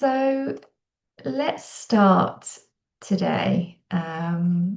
So let's start today by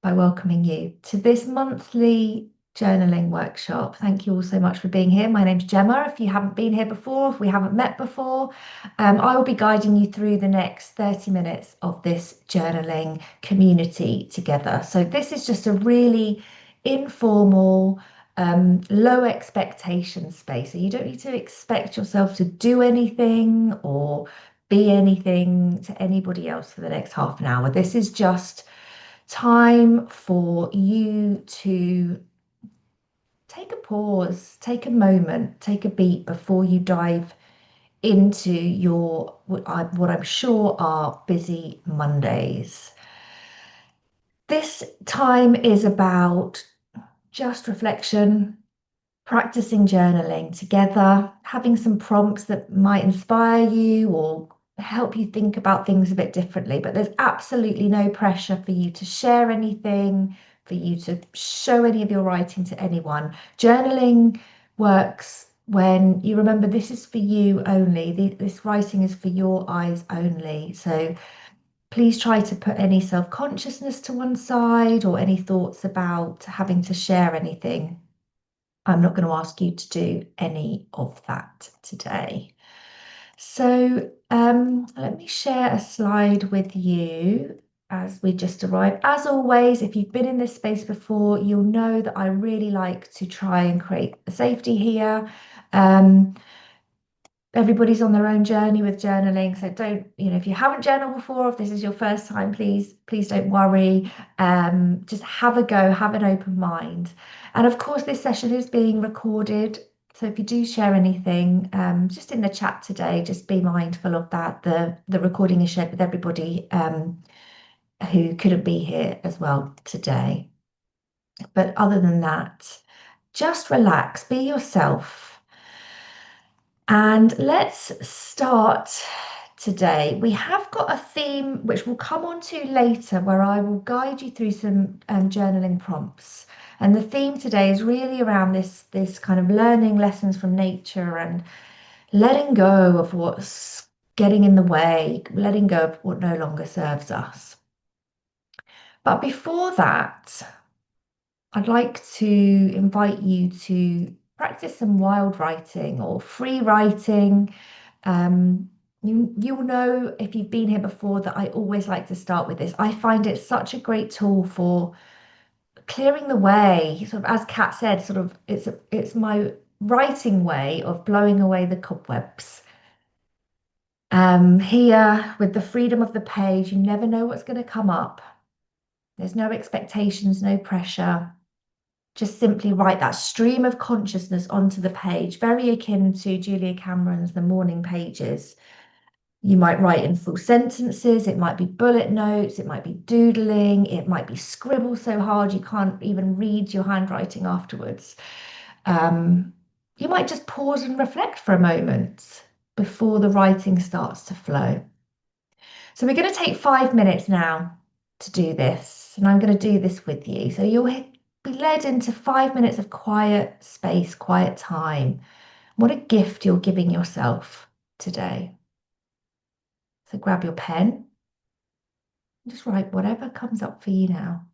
welcoming you to this monthly journaling workshop. Thank you all so much for being here. My name's Gemma. If you haven't been here before, if we haven't met before, I will be guiding you through the next 30 minutes of this journaling community together. So this is just a really informal, low expectation space. So you don't need to expect yourself to do anything or be anything to anybody else for the next half an hour. This is just time for you to take a pause, take a moment, take a beat before you dive into your what I'm sure are busy Mondays. This time is about just reflection, practicing journaling together, having some prompts that might inspire you or help you think about things a bit differently. But there's absolutely no pressure for you to share anything, for you to show any of your writing to anyone. Journaling works when you remember this is for you only. This writing is for your eyes only. So please try to put any self-consciousness to one side or any thoughts about having to share anything. I'm not going to ask you to do any of that today. So let me share a slide with you as we just arrived. As always, if you've been in this space before, you'll know that I really like to try and create a safety here. Um, Everybody's on their own journey with journaling, so don't, if you haven't journaled before, if this is your first time, please don't worry. Just have a go, have an open mind. And of course, this session is being recorded, so if you do share anything, just in the chat today, just be mindful of that. The recording is shared with everybody who couldn't be here as well today. But other than that, just relax, be yourself. And let's start today. We have got a theme which we'll come on to later, where I will guide you through some journaling prompts. And the theme today is really around this kind of learning lessons from nature and letting go of what's getting in the way, letting go of what no longer serves us. But before that, I'd like to invite you to practice some wild writing or free writing. You'll know if you've been here before that I always like to start with this. I find it such a great tool for clearing the way, sort of as Kat said, sort of it's my writing way of blowing away the cobwebs. Here with the freedom of the page, you never know what's going to come up. There's no expectations, no pressure. Just simply write that stream of consciousness onto the page, very akin to Julia Cameron's The Morning Pages. You might write in full sentences, it might be bullet notes, it might be doodling, it might be scribble so hard you can't even read your handwriting afterwards. You might just pause and reflect for a moment before the writing starts to flow. So we're going to take 5 minutes now to do this, and I'm going to do this with you. So you'll be led into 5 minutes of quiet space, quiet time. What a gift you're giving yourself today. So grab your pen, and just write whatever comes up for you now.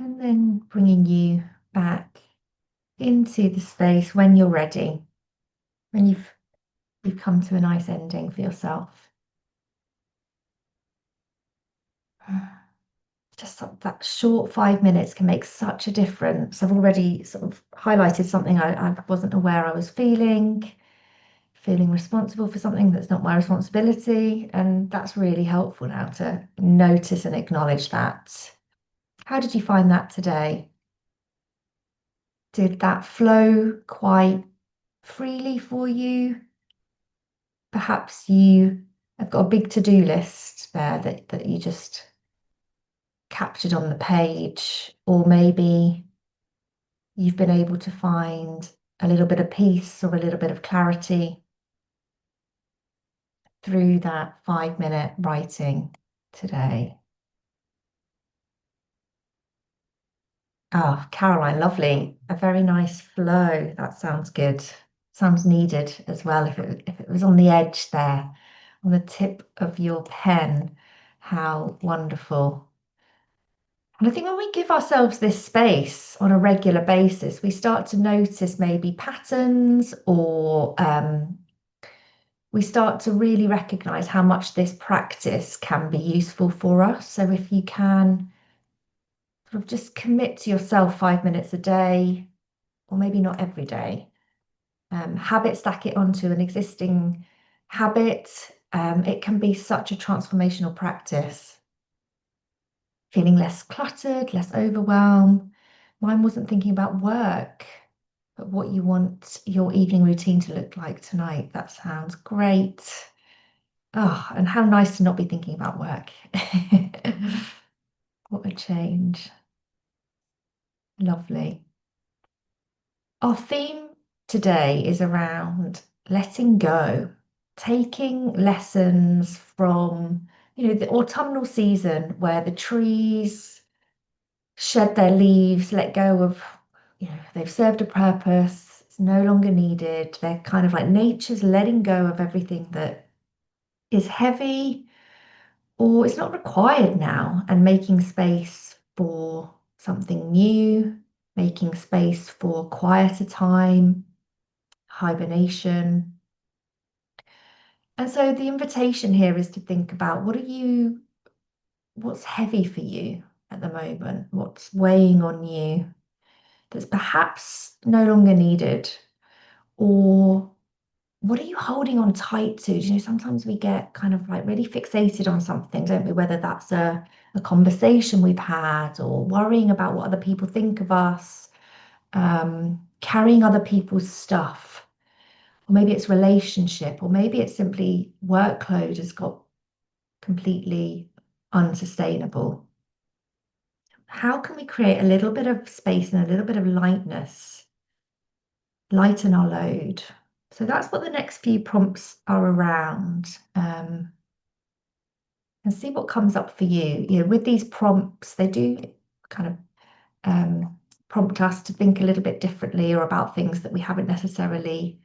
And then bringing you back into the space when you're ready, when you've come to a nice ending for yourself. Just that short 5 minutes can make such a difference. I've already sort of highlighted something I wasn't aware I was feeling responsible for something that's not my responsibility. And that's really helpful now to notice and acknowledge that. How did you find that today? Did that flow quite freely for you? Perhaps you have got a big to-do list there that you just captured on the page, or maybe you've been able to find a little bit of peace or a little bit of clarity through that 5 minute writing today. Oh, Caroline, lovely. A very nice flow. That sounds good. Sounds needed as well. If it was on the edge there, on the tip of your pen, how wonderful. And I think when we give ourselves this space on a regular basis, we start to notice maybe patterns or we start to really recognize how much this practice can be useful for us. So if you can sort of just commit to yourself 5 minutes a day, or maybe not every day, habit stack it onto an existing habit. It can be such a transformational practice. Feeling less cluttered, less overwhelmed. Mine wasn't thinking about work, but what you want your evening routine to look like tonight. That sounds great. Oh, and how nice to not be thinking about work. What a change. Lovely. Our theme today is around letting go, taking lessons from, the autumnal season where the trees shed their leaves, let go of, they've served a purpose, it's no longer needed. They're kind of like nature's letting go of everything that is heavy or it's not required now, and making space for something new, making space for quieter time, hibernation. And so the invitation here is to think about what's heavy for you at the moment, what's weighing on you that's perhaps no longer needed, or what are you holding on tight to? Sometimes we get kind of like really fixated on something, don't we? Whether that's a conversation we've had or worrying about what other people think of us, carrying other people's stuff, or maybe it's relationship, or maybe it's simply workload has got completely unsustainable. How can we create a little bit of space and a little bit of lightness, lighten our load? So that's what the next few prompts are around. And see what comes up for you. With these prompts, they do kind of prompt us to think a little bit differently or about things that we haven't necessarily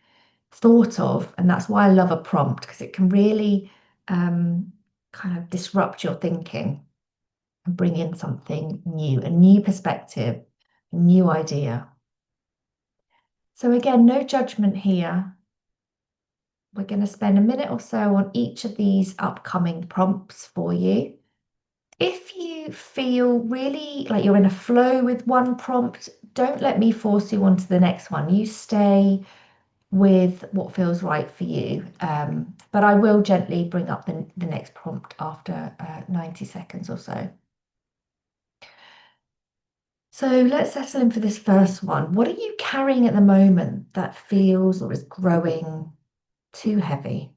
thought of. And that's why I love a prompt, because it can really kind of disrupt your thinking and bring in something new, a new perspective, a new idea. So again, no judgment here. We're going to spend a minute or so on each of these upcoming prompts for you. If you feel really like you're in a flow with one prompt, don't let me force you onto the next one. You stay with what feels right for you. But I will gently bring up the next prompt after 90 seconds or so. So let's settle in for this first one. What are you carrying at the moment that feels or is growing too heavy?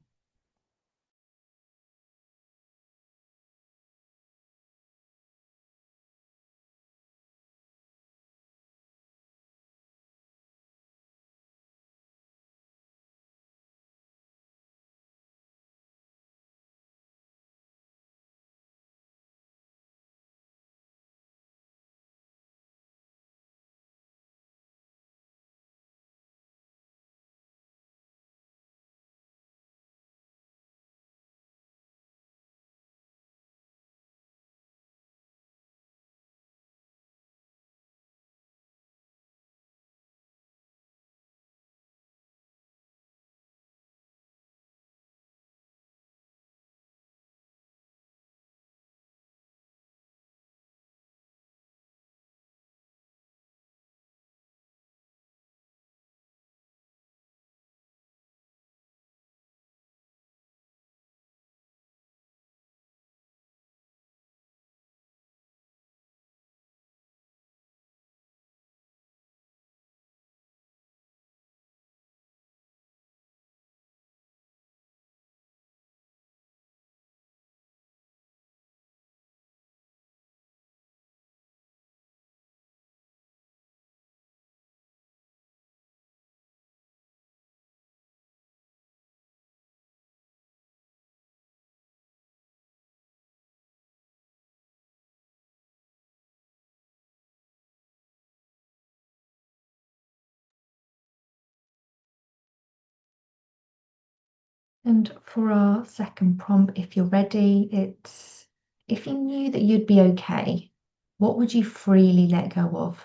And for our second prompt, if you're ready, it's if you knew that you'd be okay, what would you freely let go of?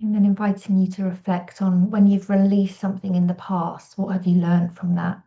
And then inviting you to reflect on when you've released something in the past, what have you learned from that?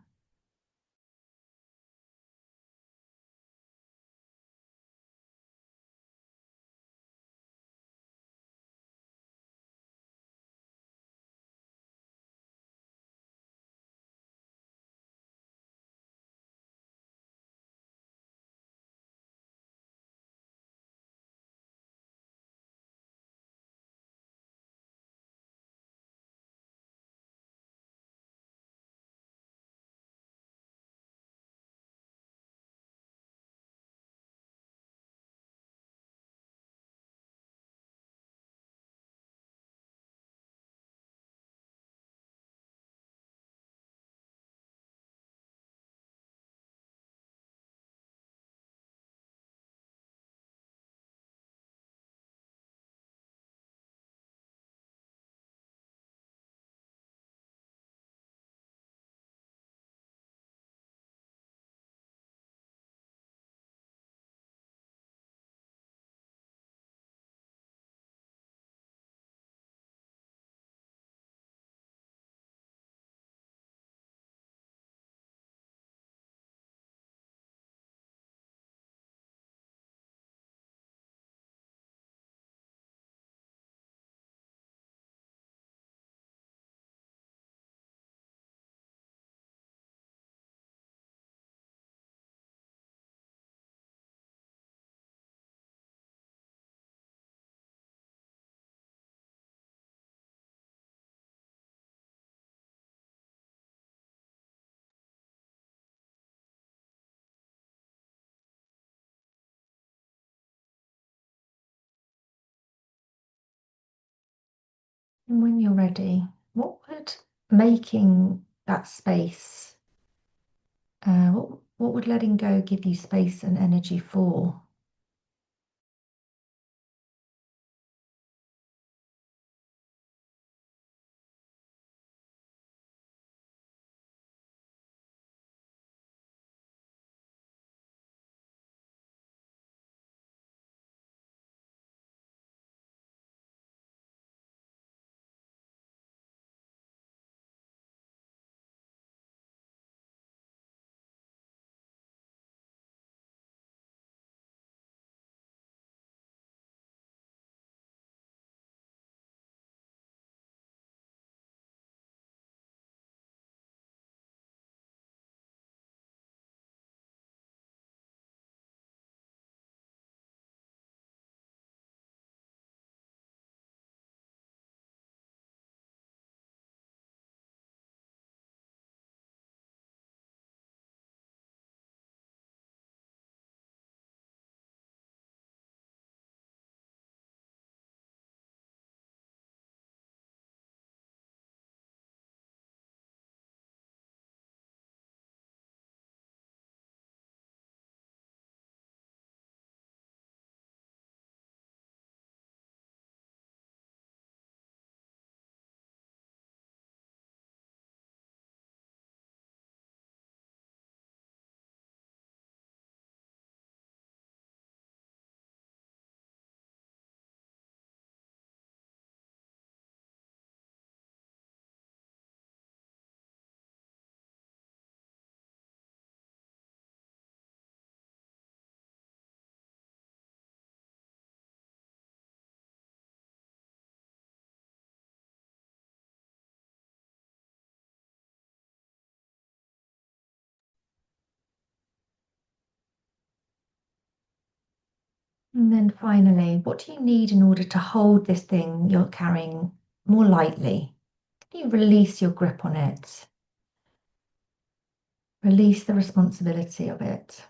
And when you're ready, what would making that space, what would letting go give you space and energy for? And then finally, what do you need in order to hold this thing you're carrying more lightly? Can you release your grip on it? Release the responsibility of it.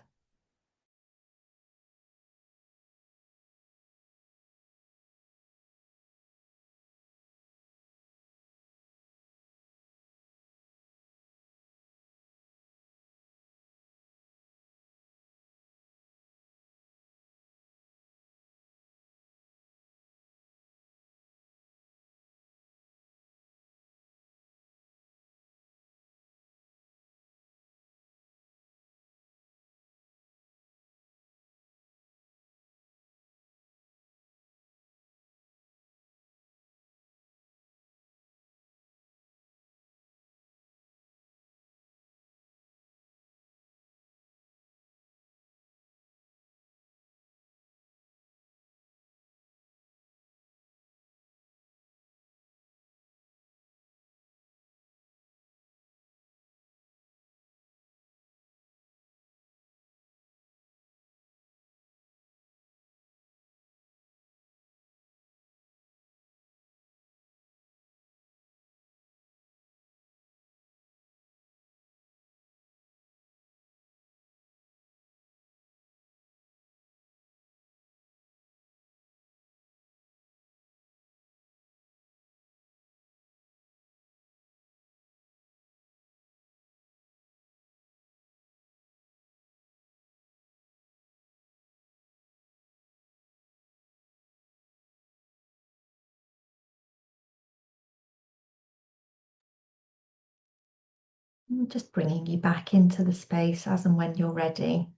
And just bringing you back into the space as and when you're ready.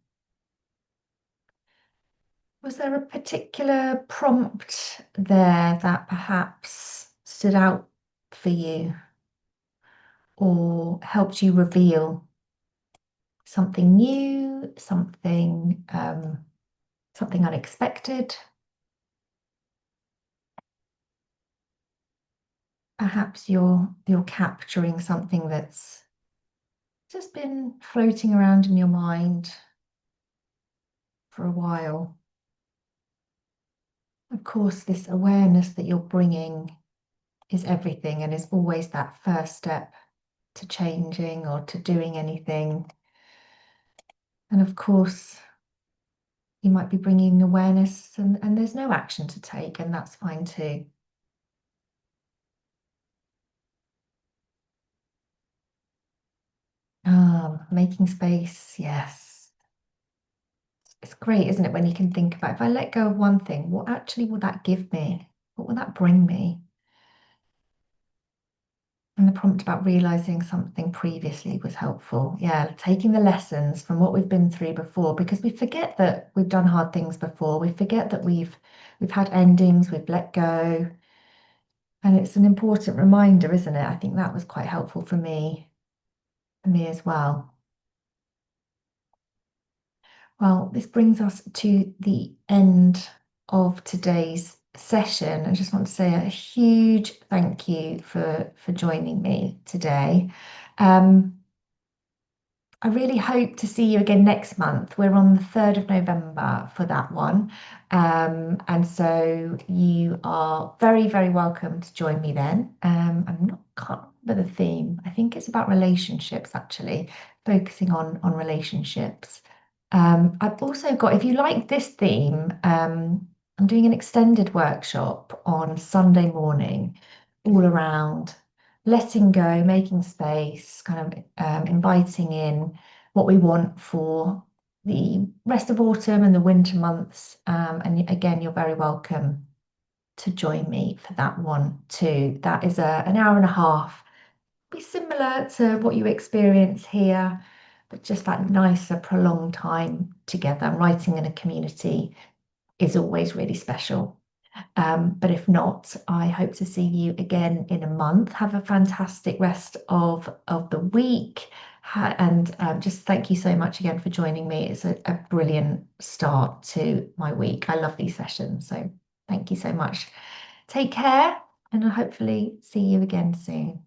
Was there a particular prompt there that perhaps stood out for you or helped you reveal something new, something unexpected? Perhaps you're capturing something that's just been floating around in your mind for a while. Of course, this awareness that you're bringing is everything and is always that first step to changing or to doing anything. And of course, you might be bringing awareness and there's no action to take, and that's fine too. Making space, yes. It's great, isn't it, when you can think about if I let go of one thing, what actually will that give me? What will that bring me? And the prompt about realizing something previously was helpful. Yeah, taking the lessons from what we've been through before, because we forget that we've done hard things before. We forget that we've had endings, we've let go. And it's an important reminder, isn't it? I think that was quite helpful for me as well. Well, this brings us to the end of today's session. I just want to say a huge thank you for joining me today. Um, I really hope to see you again next month. We're on the 3rd of November for that one. And so you are very, very welcome to join me then. Can't remember the theme. I think it's about relationships, actually, focusing on relationships. I've also got, if you like this theme, I'm doing an extended workshop on Sunday morning all around letting go, making space, kind of inviting in what we want for the rest of autumn and the winter months. And again, you're very welcome to join me for that one too. That is an hour and a half, be similar to what you experience here, but just that nicer, prolonged time together. Writing in a community is always really special. But if not, I hope to see you again in a month. Have a fantastic rest of the week. And just thank you so much again for joining me. It's a brilliant start to my week. I love these sessions. So thank you so much. Take care, and I'll hopefully see you again soon.